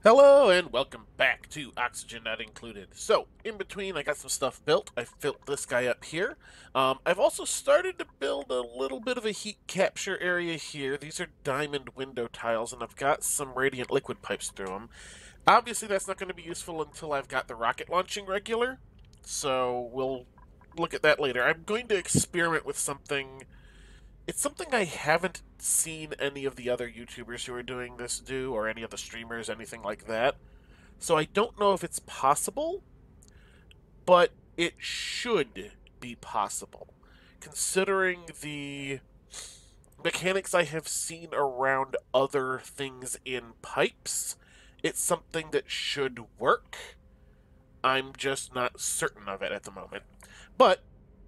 Hello and welcome back to Oxygen Not Included. So, in between, I got some stuff built. I built this guy up here. I've also started to build a little bit of a heat capture area here. These are diamond window tiles, and I've got some radiant liquid pipes through them. Obviously, that's not going to be useful until I've got the rocket launching regular, so we'll look at that later. I'm going to experiment with something. It's something I haven't seen any of the other YouTubers who are doing this do, or any of the streamers, anything like that. So I don't know if it's possible, but it should be possible. Considering the mechanics I have seen around other things in pipes, it's something that should work. I'm just not certain of it at the moment. But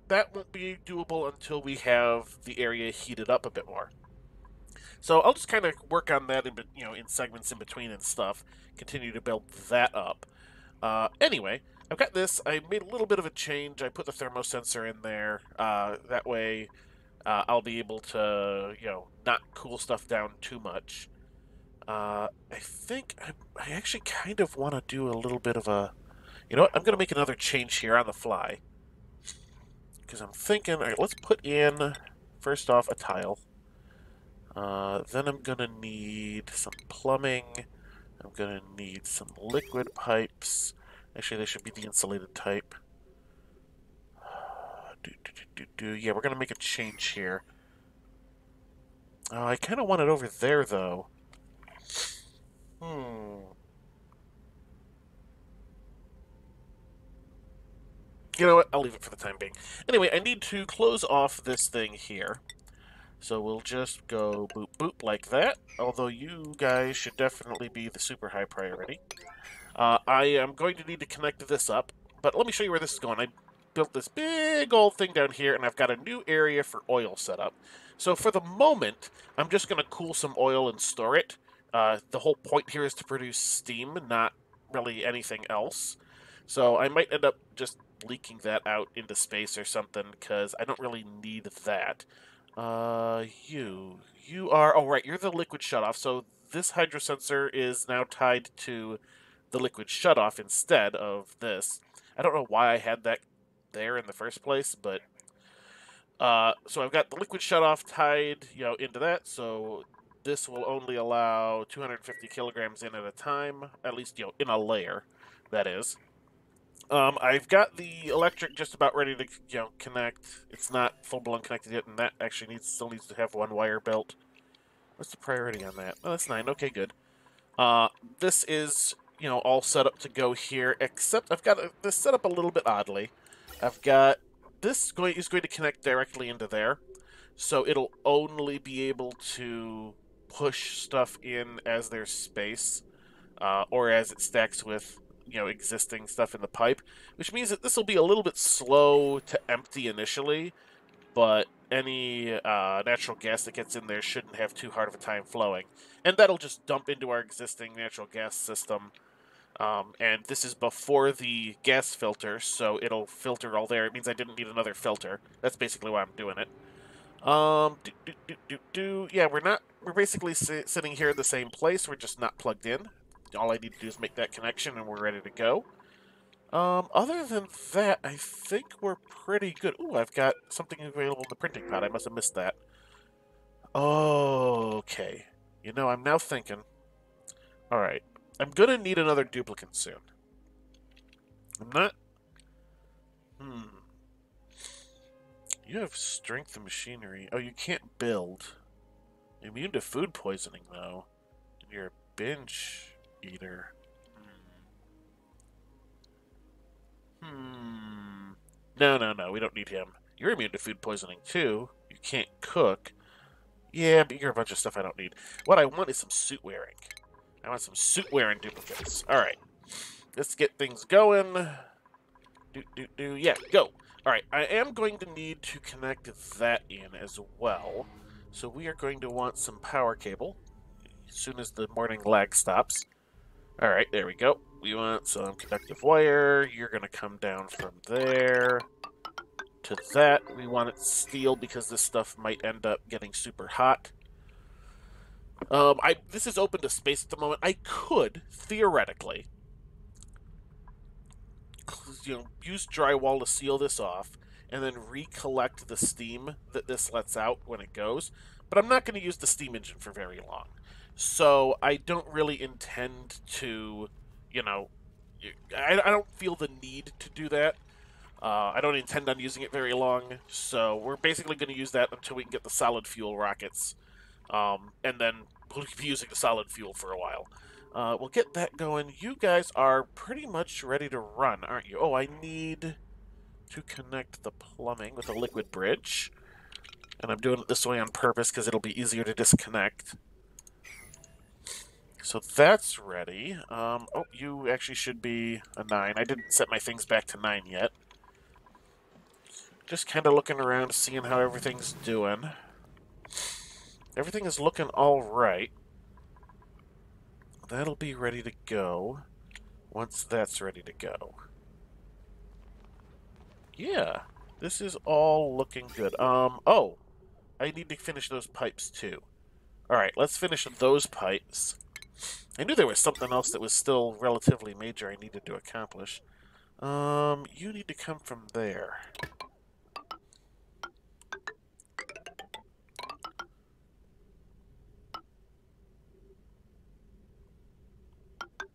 that won't be doable until we have the area heated up a bit more. So I'll just kind of work on that in segments in between and stuff. Continue to build that up. Anyway, I've got this. I made a little bit of a change. I put the thermosensor in there. That way, I'll be able to, not cool stuff down too much. I think I actually kind of want to do a little bit of a. You know what? I'm going to make another change here on the fly. Because I'm thinking, all right, let's put in, first off, a tile. Then I'm going to need some plumbing. I'm going to need some liquid pipes. Actually, they should be the insulated type. Yeah, we're going to make a change here. I kind of want it over there, though. Hmm. You know what? I'll leave it for the time being. Anyway, I need to close off this thing here. So we'll just go boop boop like that. Although you guys should definitely be the super high priority. I am going to need to connect this up, but let me show you where this is going. I built this big old thing down here, and I've got a new area for oil set up. So for the moment, I'm just going to cool some oil and store it. The whole point here is to produce steam, not really anything else. So I might end up just leaking that out into space or something, because I don't really need that. You are, oh right, you're the liquid shutoff, so this hydrosensor is now tied to the liquid shutoff instead of this. I don't know why I had that there in the first place, but so I've got the liquid shutoff tied, into that. So this will only allow 250 kilograms in at a time, at least in a layer. That is. I've got the electric just about ready to connect. It's not full blown connected yet, and that actually still needs to have one wire built. What's the priority on that? Oh, that's 9. Okay, good. This is, all set up to go here, except I've got this set up a little bit oddly. I've got is going to connect directly into there, so it'll only be able to push stuff in as there's space, or as it stacks with, existing stuff in the pipe, which means that this will be a little bit slow to empty initially, but any natural gas that gets in there shouldn't have too hard of a time flowing. And that'll just dump into our existing natural gas system. And this is before the gas filter, so it'll filter all there. It means I didn't need another filter. That's basically why I'm doing it. Yeah, we're basically sitting here in the same place. We're just not plugged in. All I need to do is make that connection and we're ready to go. Other than that, I think we're pretty good. Ooh, I've got something available in the printing pad. I must have missed that. Okay. I'm now thinking. Alright. I'm gonna need another duplicate soon. I'm not... Hmm. You have strength and machinery. Oh, you can't build. Immune to food poisoning, though. And you're a binge eater. Hmm. No, no, no. We don't need him. You're immune to food poisoning, too. You can't cook. Yeah, but you're a bunch of stuff I don't need. What I want is some suit wearing. I want some suit wearing duplicates. Alright. Let's get things going. Yeah, go. Alright, I am going to need to connect that in as well. So we are going to want some power cable as soon as the morning lag stops. Alright, there we go. We want some conductive wire. You're going to come down from there to that. We want it steel because this stuff might end up getting super hot. This is open to space at the moment. I could, theoretically, use drywall to seal this off, and then recollect the steam that this lets out when it goes. But I'm not going to use the steam engine for very long. So I don't really intend to, you know, I don't feel the need to do that. I don't intend on using it very long, so we're basically going to use that until we can get the solid fuel rockets, and then we'll be using the solid fuel for a while. We'll get that going. You guys are pretty much ready to run, aren't you? Oh, I need to connect the plumbing with a liquid bridge, and I'm doing it this way on purpose because it'll be easier to disconnect. So that's ready. Oh, you actually should be a 9. I didn't set my things back to 9 yet. Just kind of looking around, seeing how everything's doing. Everything is looking all right. That'll be ready to go once that's ready to go. Yeah, this is all looking good. Oh, I need to finish those pipes too. Alright, let's finish those pipes. I knew there was something else that was still relatively major I needed to accomplish. You need to come from there.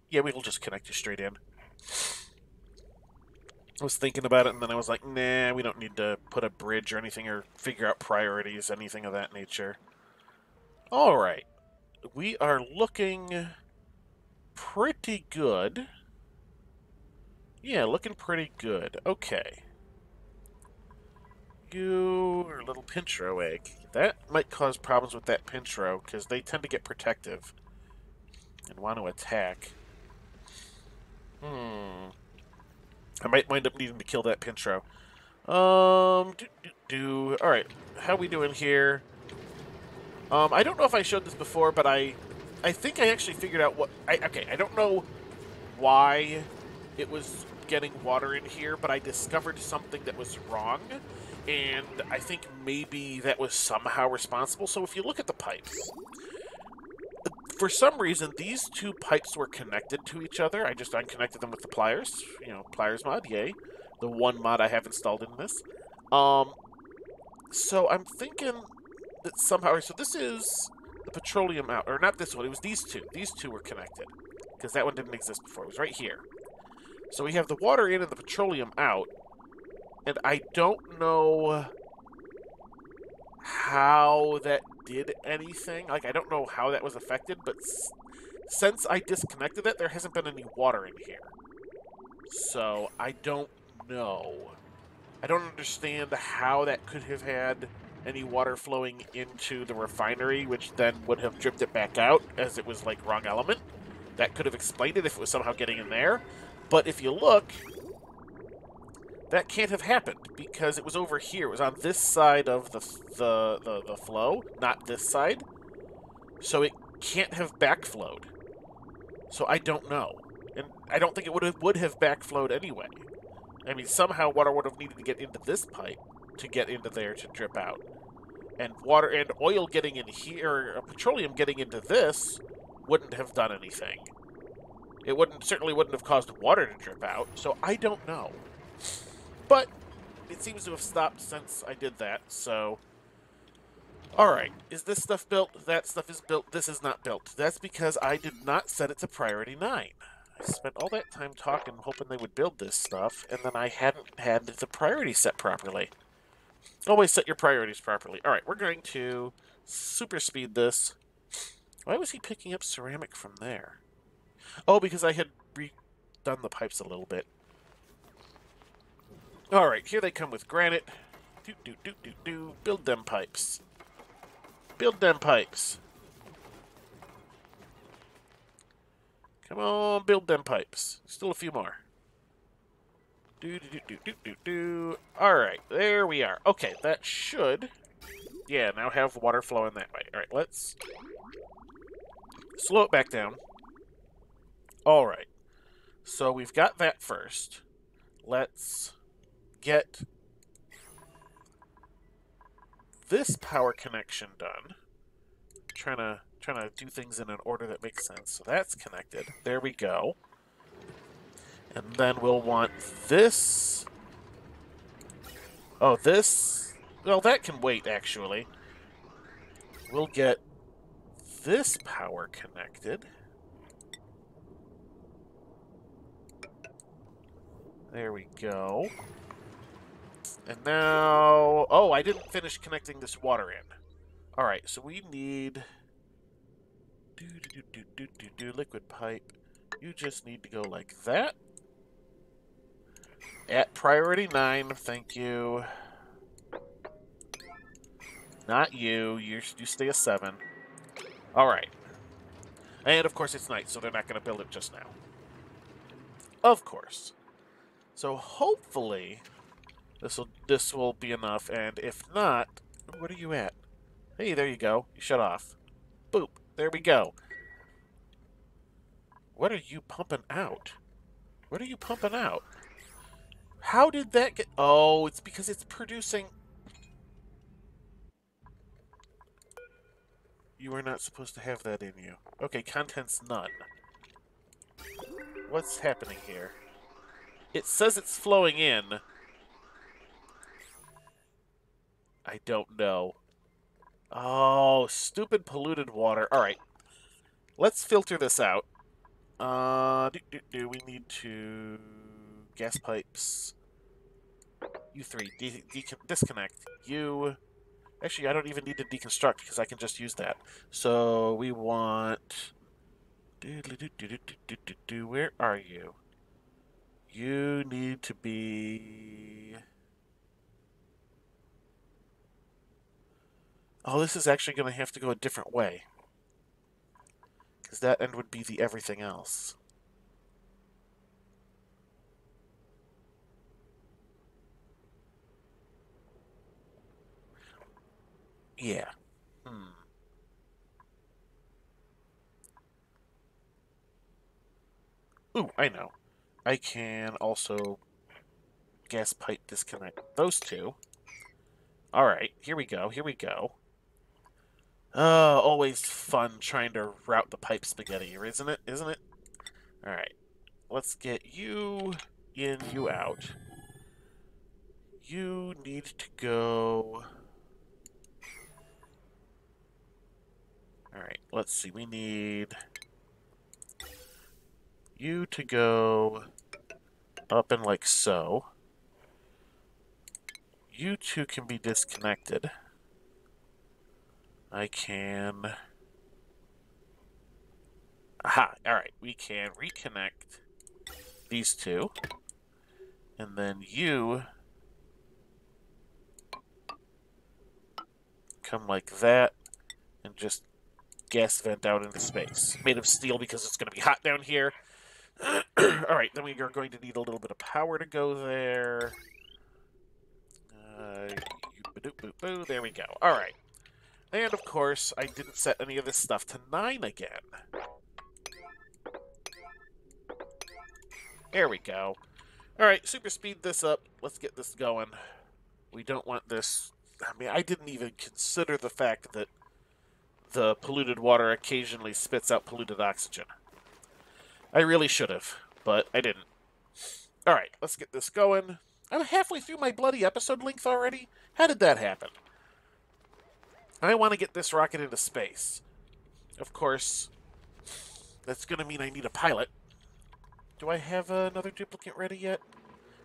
Yeah, we'll just connect you straight in. I was thinking about it, and then I was like, nah, we don't need to put a bridge or anything, or figure out priorities, anything of that nature. Alright. We are looking pretty good. Yeah, looking pretty good. Okay. You are a little pinchro egg. That might cause problems with that pinchro, because they tend to get protective and want to attack. I might wind up needing to kill that pinchro. Alright, how we doing here? I don't know if I showed this before, but I think I actually figured out what... Okay, I don't know why it was getting water in here, but I discovered something that was wrong, and I think maybe that was somehow responsible. So if you look at the pipes, for some reason, these two pipes were connected to each other. I just unconnected them with the pliers. You know, pliers mod, yay. The one mod I have installed in this. So I'm thinking that somehow... So this is the petroleum out... Or not this one, it was these two. These two were connected, because that one didn't exist before. It was right here. So we have the water in and the petroleum out, and I don't know how that did anything. Like, I don't know how that was affected, but since I disconnected it, there hasn't been any water in here. So, I don't know. I don't understand how that could have had any water flowing into the refinery, which then would have dripped it back out, as it was, like, wrong element. That could have explained it if it was somehow getting in there. But if you look, that can't have happened, because it was over here. It was on this side of the flow, not this side. So it can't have backflowed. So I don't know. And I don't think it would have backflowed anyway. I mean, somehow water would have needed to get into this pipe to get into there to drip out. And water and oil getting in here, petroleum getting into this, wouldn't have done anything. It certainly wouldn't have caused water to drip out, so I don't know. But it seems to have stopped since I did that, so... Alright, is this stuff built? That stuff is built. This is not built. That's because I did not set it to priority 9. I spent all that time talking, hoping they would build this stuff, and then I hadn't had the priority set properly. Always set your priorities properly. Alright, we're going to super speed this. Why was he picking up ceramic from there? Oh, because I had redone the pipes a little bit. Alright, here they come with granite. Build them pipes. Build them pipes. Come on, build them pipes. Still a few more. Alright, there we are. Okay, that should... Yeah, now have water flowing that way. Alright, let's... slow it back down. Alright. So we've got that first. Let's get this power connection done. Trying trying to do things in an order that makes sense. So that's connected. There we go. And then we'll want this. Oh, this. Well, that can wait, actually. We'll get this power connected. There we go. And now... Oh, I didn't finish connecting this water in. Alright, so we need... liquid pipe. You just need to go like that. At priority 9, thank you. Not you. You stay a 7. Alright. And, of course, it's night, so they're not going to build it just now. Of course. So, hopefully, this will be enough, and if not... What are you at? Hey, there you go. You shut off. Boop. There we go. What are you pumping out? What are you pumping out? How did that get... Oh, it's because it's producing... You are not supposed to have that in you. Okay, contents none. What's happening here? It says it's flowing in. I don't know. Oh, stupid polluted water. Alright. Let's filter this out. We need to... Gas pipes. You 3. Disconnect. You... Actually, I don't even need to deconstruct because I can just use that. So, we want... Where are you? You need to be... Oh, this is actually going to have to go a different way. Because that end would be the everything else. Yeah. Ooh, I know. I can also gas pipe disconnect those two. Alright, here we go, here we go. Always fun trying to route the pipe spaghetti, isn't it? Isn't it? Alright. Let's get you in, you out. You need to go... Alright, let's see. We need you to go up and like so. You two can be disconnected. I can... Aha! Alright, we can reconnect these two. And then you come like that and just gas vent out into space. Made of steel because it's going to be hot down here. Alright, then we are going to need a little bit of power to go there. There we go. Alright. And, of course, I didn't set any of this stuff to 9 again. There we go. Alright, super speed this up. Let's get this going. We don't want this... I mean, I didn't even consider the fact that the polluted water occasionally spits out polluted oxygen. I really should have, but I didn't. Alright, let's get this going. I'm halfway through my bloody episode length already? How did that happen? I want to get this rocket into space. Of course, that's going to mean I need a pilot. Do I have another duplicate ready yet?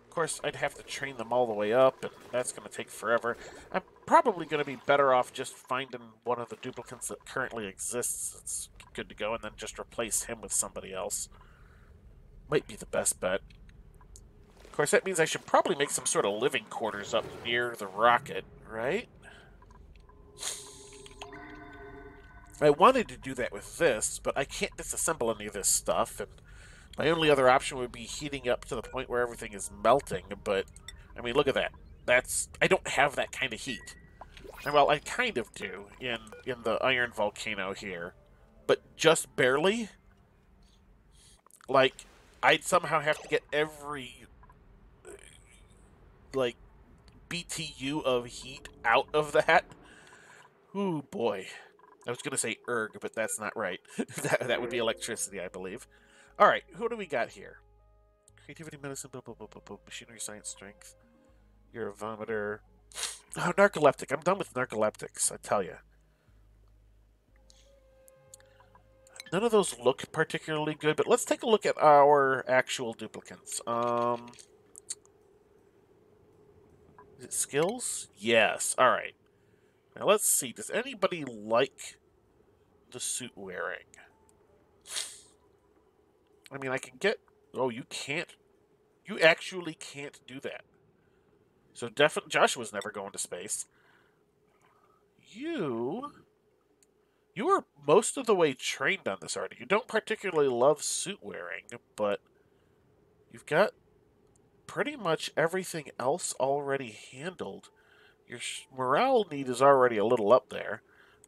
Of course, I'd have to train them all the way up, and that's going to take forever. I'm probably going to be better off just finding one of the duplicates that currently exists that's good to go, and then just replace him with somebody else. Might be the best bet. Of course, that means I should probably make some sort of living quarters up near the rocket, right? I wanted to do that with this, but I can't disassemble any of this stuff, and my only other option would be heating up to the point where everything is melting, but, I mean, look at that. I don't have that kind of heat. And, well, I kind of do in the iron volcano here, but just barely. Like, I'd somehow have to get every, like, BTU of heat out of that. Ooh, boy. I was going to say erg, but that's not right. That would be electricity, I believe. All right, who do we got here? Creativity, medicine, blah, blah, blah, blah, blah. Machinery, science, strength. You're a vomiter. Oh, narcoleptic. I'm done with narcoleptics, I tell you. None of those look particularly good, but let's take a look at our actual duplicants. Is it skills? Yes. All right. Now let's see. Does anybody like the suit wearing? I mean, I can get... Oh, you can't. You actually can't do that. So definitely, Joshua's never going to space. You are most of the way trained on this already. You don't particularly love suit wearing, but you've got pretty much everything else already handled. Your morale need is already a little up there.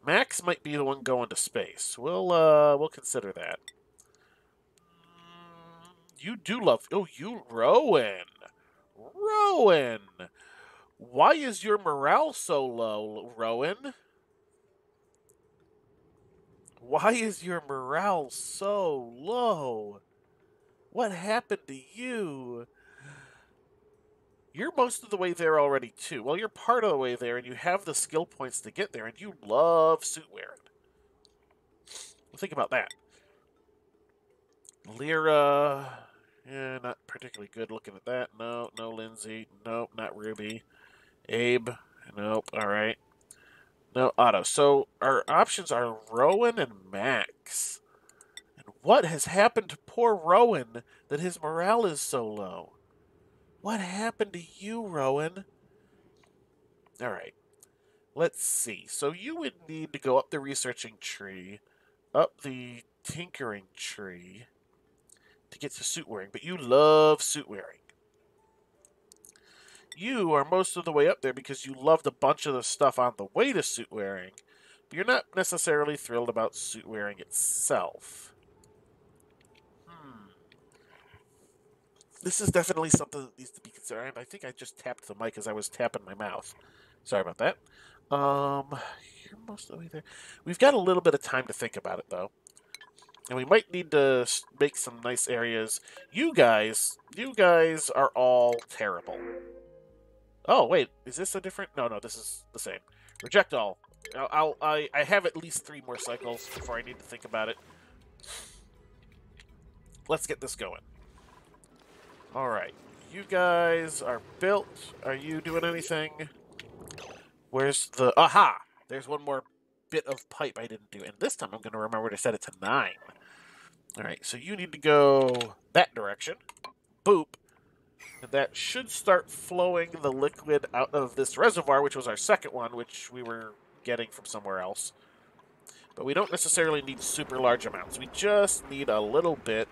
Max might be the one going to space. We'll consider that. You do love... Oh, you... Rowan! Rowan! Why is your morale so low, Rowan? Why is your morale so low? What happened to you? You're most of the way there already, too. Well, you're part of the way there, and you have the skill points to get there, and you love suit wearing. Well, think about that. Lyra... Yeah, not particularly good looking at that. No, no Lindsay. Nope, not Ruby. Abe. Nope, alright. No, Otto. So, our options are Rowan and Max. And what has happened to poor Rowan that his morale is so low? What happened to you, Rowan? Alright. Let's see. So, you would need to go up the researching tree, up the tinkering tree, to get to suit wearing. But you love suit wearing. You are most of the way up there because you loved a bunch of the stuff on the way to suit wearing, but you're not necessarily thrilled about suit wearing itself. This is definitely something that needs to be considered. I think I just tapped the mic as I was tapping my mouth. Sorry about that. You're most of the way there. We've got a little bit of time to think about it, though. And we might need to make some nice areas. You guys are all terrible. Oh, wait, is this a different... No, this is the same. Reject all. I have at least 3 more cycles before I need to think about it. Let's get this going. Alright, you guys are built. Are you doing anything? Where's the... Aha! There's one more bit of pipe I didn't do, and this time I'm going to remember to set it to 9. Alright, so you need to go that direction. Boop. And that should start flowing the liquid out of this reservoir, which was our second one, which we were getting from somewhere else. But we don't necessarily need super large amounts. We just need a little bit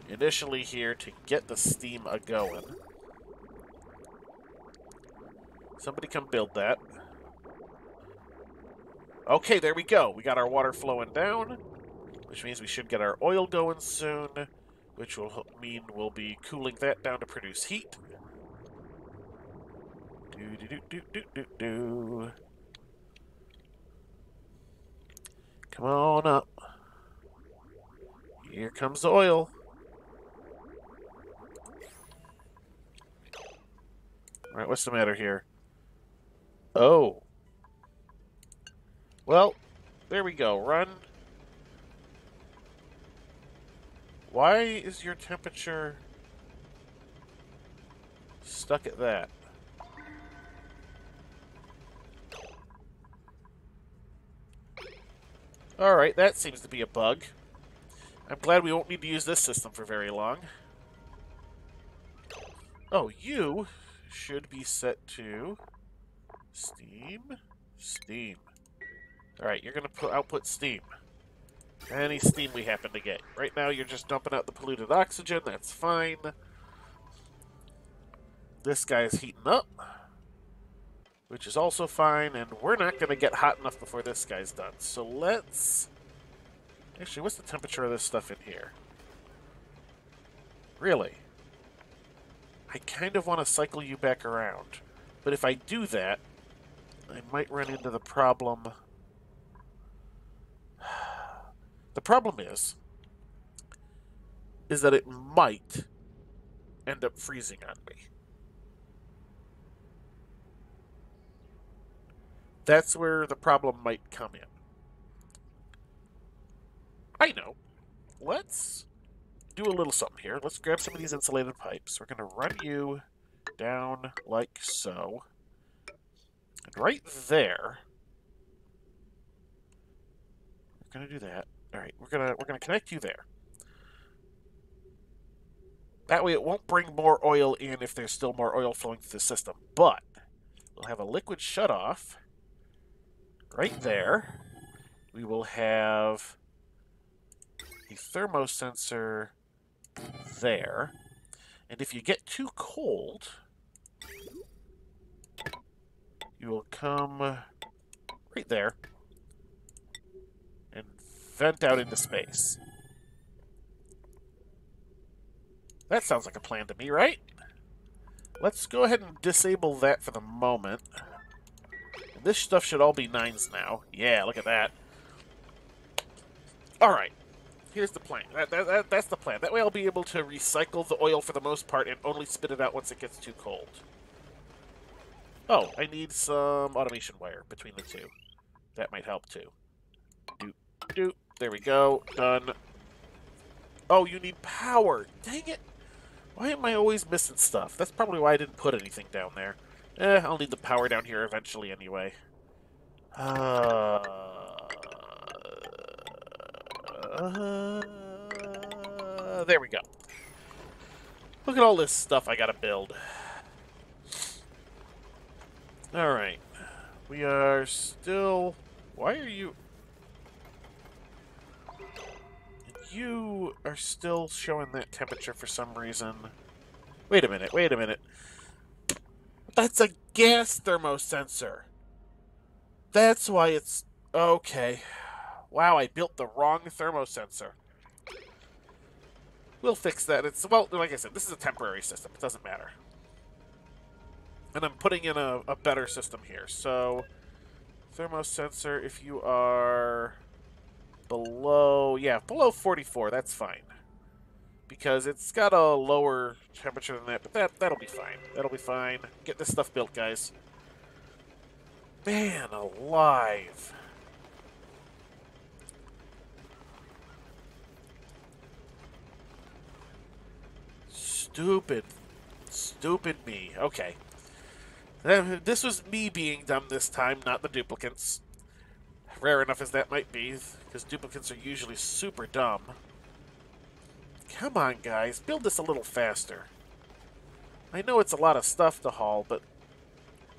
initially here to get the steam a-going. Somebody come build that. Okay, there we go. We got our water flowing down, which means we should get our oil going soon, which will mean we'll be cooling that down to produce heat. Do. Come on up. Here comes the oil. Alright, what's the matter here? Oh. Well, there we go. Run. Why is your temperature stuck at that? Alright, that seems to be a bug. I'm glad we won't need to use this system for very long. Oh, you should be set to steam. Steam. Alright, you're going to output steam. Any steam we happen to get. Right now, you're just dumping out the polluted oxygen. That's fine. This guy is heating up, which is also fine, and we're not going to get hot enough before this guy's done. So let's... Actually, what's the temperature of this stuff in here? Really? I kind of want to cycle you back around. But if I do that, I might run into the problem The problem is that it might end up freezing on me. That's where the problem might come in. I know. Let's do a little something here. Let's grab some of these insulated pipes. We're going to run you down like so. And right there, we're going to do that. All right, we're gonna connect you there. That way it won't bring more oil in if there's still more oil flowing through the system. But we'll have a liquid shutoff right there. We will have a thermosensor there. And if you get too cold, you will come right there and vent out into space. That sounds like a plan to me, right? Let's go ahead and disable that for the moment. And this stuff should all be 9s now. Yeah, look at that. Alright. Here's the plan. That's the plan. That way I'll be able to recycle the oil for the most part and only spit it out once it gets too cold. Oh, I need some automation wire between the two. That might help too. Doop, doop. There we go. Done. Oh, you need power. Dang it. Why am I always missing stuff? That's probably why I didn't put anything down there. I'll need the power down here eventually anyway. There we go. Look at all this stuff I gotta build. Alright. We are still... Why are you... You are still showing that temperature for some reason. Wait a minute, wait a minute. That's a gas thermosensor. That's why it's... Okay. Wow, I built the wrong thermosensor. We'll fix that. It's, well, like I said, this is a temporary system. It doesn't matter. And I'm putting in a better system here. So, thermosensor, if you are below... Yeah, below 44, that's fine. Because it's got a lower temperature than that, but that'll be fine. That'll be fine. Get this stuff built, guys. Man alive. Stupid. Stupid me. Okay. This was me being dumb this time, not the duplicates. Rare enough as that might be, because duplicates are usually super dumb. Come on, guys. Build this a little faster. I know it's a lot of stuff to haul, but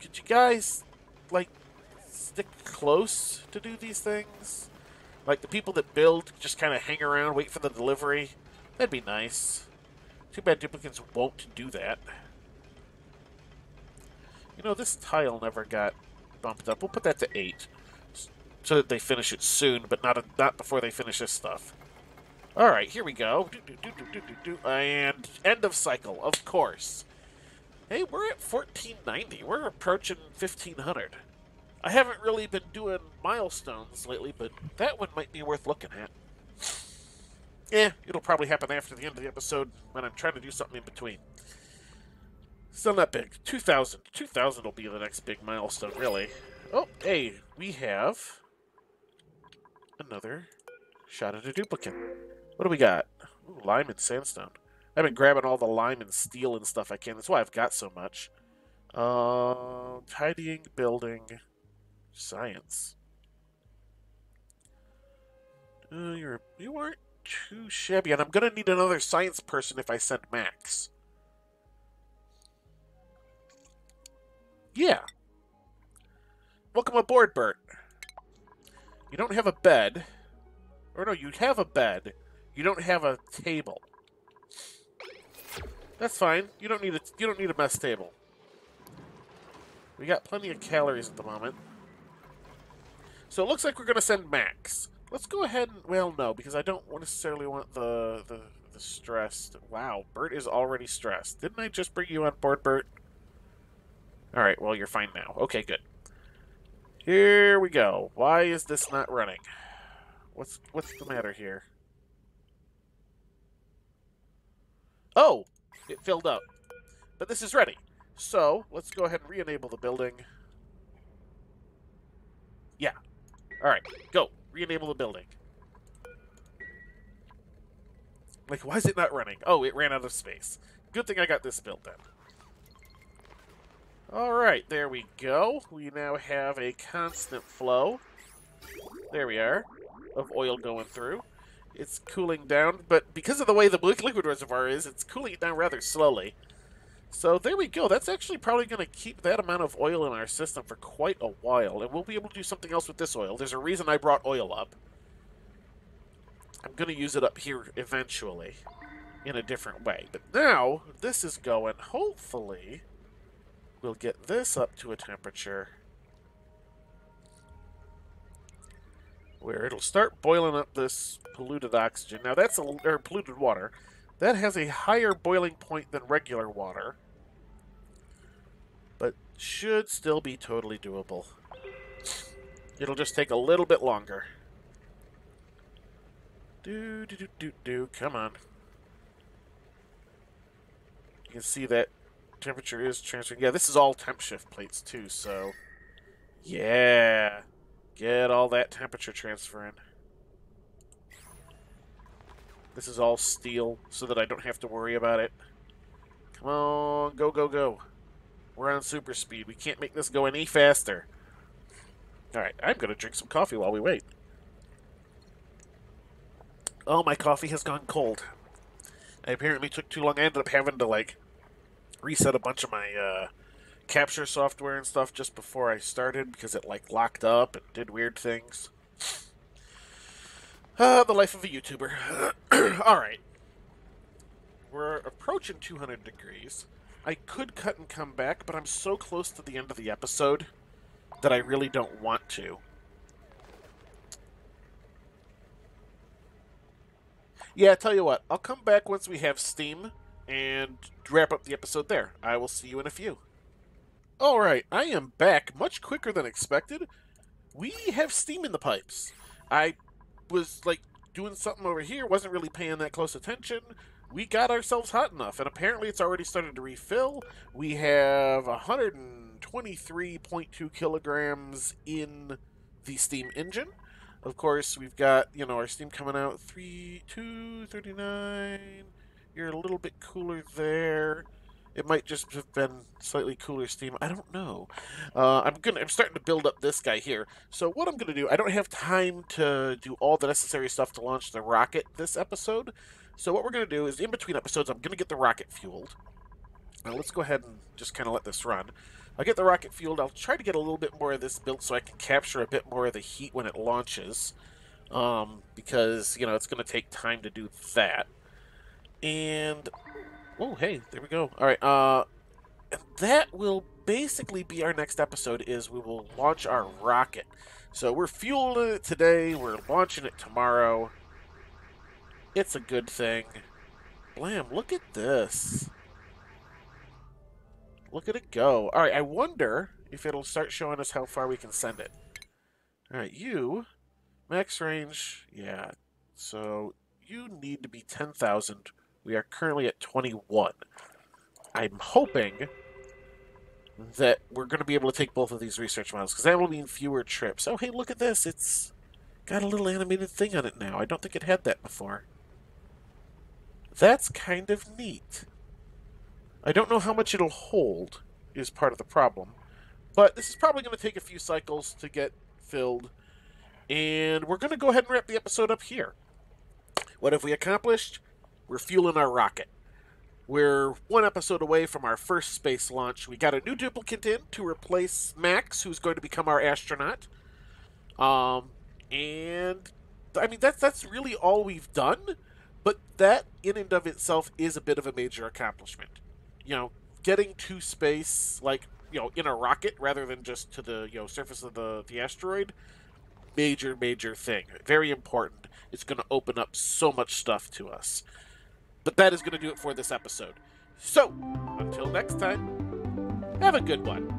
could you guys, like, stick close to do these things? Like, the people that build just kind of hang around, wait for the delivery. That'd be nice. Too bad duplicates won't do that. You know, this tile never got bumped up. We'll put that to 8. So that they finish it soon, but not before they finish this stuff. Alright, here we go. And end of cycle, of course. Hey, we're at 1490. We're approaching 1500. I haven't really been doing milestones lately, but that one might be worth looking at. Yeah, it'll probably happen after the end of the episode when I'm trying to do something in between. Still not big. 2000. 2000 will be the next big milestone, really. Oh, hey, we have another shot at a duplicate. What do we got? Ooh, lime and sandstone. I've been grabbing all the lime and steel and stuff I can. That's why I've got so much. Tidying, building, science. You aren't too shabby, and I'm gonna need another science person if I send Max. Yeah. Welcome aboard, Bert. You don't have a bed. Or no, you have a bed. You don't have a table. That's fine. You don't need a mess table. We got plenty of calories at the moment. So it looks like we're gonna send Max. Let's go ahead and, well, no, because I don't necessarily want the stressed. Wow, Bert is already stressed. Didn't I just bring you on board, Bert? Alright, well, you're fine now. Okay, good. Here we go. Why is this not running? What's the matter here? Oh, it filled up. But this is ready. So, let's go ahead and re-enable the building. Yeah. Alright, go. Re-enable the building. Like, why is it not running? Oh, it ran out of space. Good thing I got this built then. Alright, there we go. We now have a constant flow. There we are. Of oil going through. It's cooling down, but because of the way the liquid reservoir is, it's cooling it down rather slowly. So there we go. That's actually probably going to keep that amount of oil in our system for quite a while, and we'll be able to do something else with this oil. There's a reason I brought oil up. I'm going to use it up here eventually in a different way. But now, this is going. Hopefully, we'll get this up to a temperature where it'll start boiling up this polluted oxygen. Now, that's or polluted water. That has a higher boiling point than regular water, but should still be totally doable. It'll just take a little bit longer. Come on. You can see that temperature is transferring. Yeah, this is all temp shift plates too, so yeah. Get all that temperature transferring. This is all steel, so that I don't have to worry about it. Come on, go, go, go. We're on super speed. We can't make this go any faster. Alright, I'm going to drink some coffee while we wait. Oh, my coffee has gone cold. I apparently took too long. I ended up having to, like, reset a bunch of my capture software and stuff just before I started because it, like, locked up and did weird things. The life of a YouTuber. Alright. We're approaching 200 degrees. I could cut and come back, but I'm so close to the end of the episode that I really don't want to. Yeah, I tell you what. I'll come back once we have steam and wrap up the episode there. I will see you in a few. Alright, I am back much quicker than expected. We have steam in the pipes. I was, like, doing something over here, wasn't really paying that close attention. We got ourselves hot enough, and apparently it's already started to refill. We have 123.2 kilograms in the steam engine. Of course, we've got, you know, our steam coming out 239. You're a little bit cooler there. It might just have been slightly cooler steam. I don't know. I'm starting to build up this guy here. So what I'm gonna do, I don't have time to do all the necessary stuff to launch the rocket this episode. So what we're gonna do is, in between episodes, I'm gonna get the rocket fueled. Now let's go ahead and just kind of let this run. I'll get the rocket fueled. I'll try to get a little bit more of this built so I can capture a bit more of the heat when it launches. Because, you know, it's gonna take time to do that. And oh, hey, there we go. All right, and that will basically be our next episode, is we will launch our rocket. So we're fueling it today, we're launching it tomorrow. It's a good thing. Blam, look at this. Look at it go. All right, I wonder if it'll start showing us how far we can send it. All right, you, max range, yeah. So you need to be 10,000. We are currently at 21. I'm hoping that we're going to be able to take both of these research models, because that will mean fewer trips. Oh, hey, look at this. It's got a little animated thing on it now. I don't think it had that before. That's kind of neat. I don't know how much it'll hold, is part of the problem. But this is probably going to take a few cycles to get filled. And we're going to go ahead and wrap the episode up here. What have we accomplished? We're fueling our rocket. We're one episode away from our first space launch. We got a new duplicate in to replace Max, who's going to become our astronaut. And I mean, that's really all we've done. But that, in and of itself, is a bit of a major accomplishment. You know, getting to space, like, you know, in a rocket rather than just to the, you know, surface of the asteroid. Major, major thing. Very important. It's going to open up so much stuff to us. But that is going to do it for this episode. So, until next time, have a good one.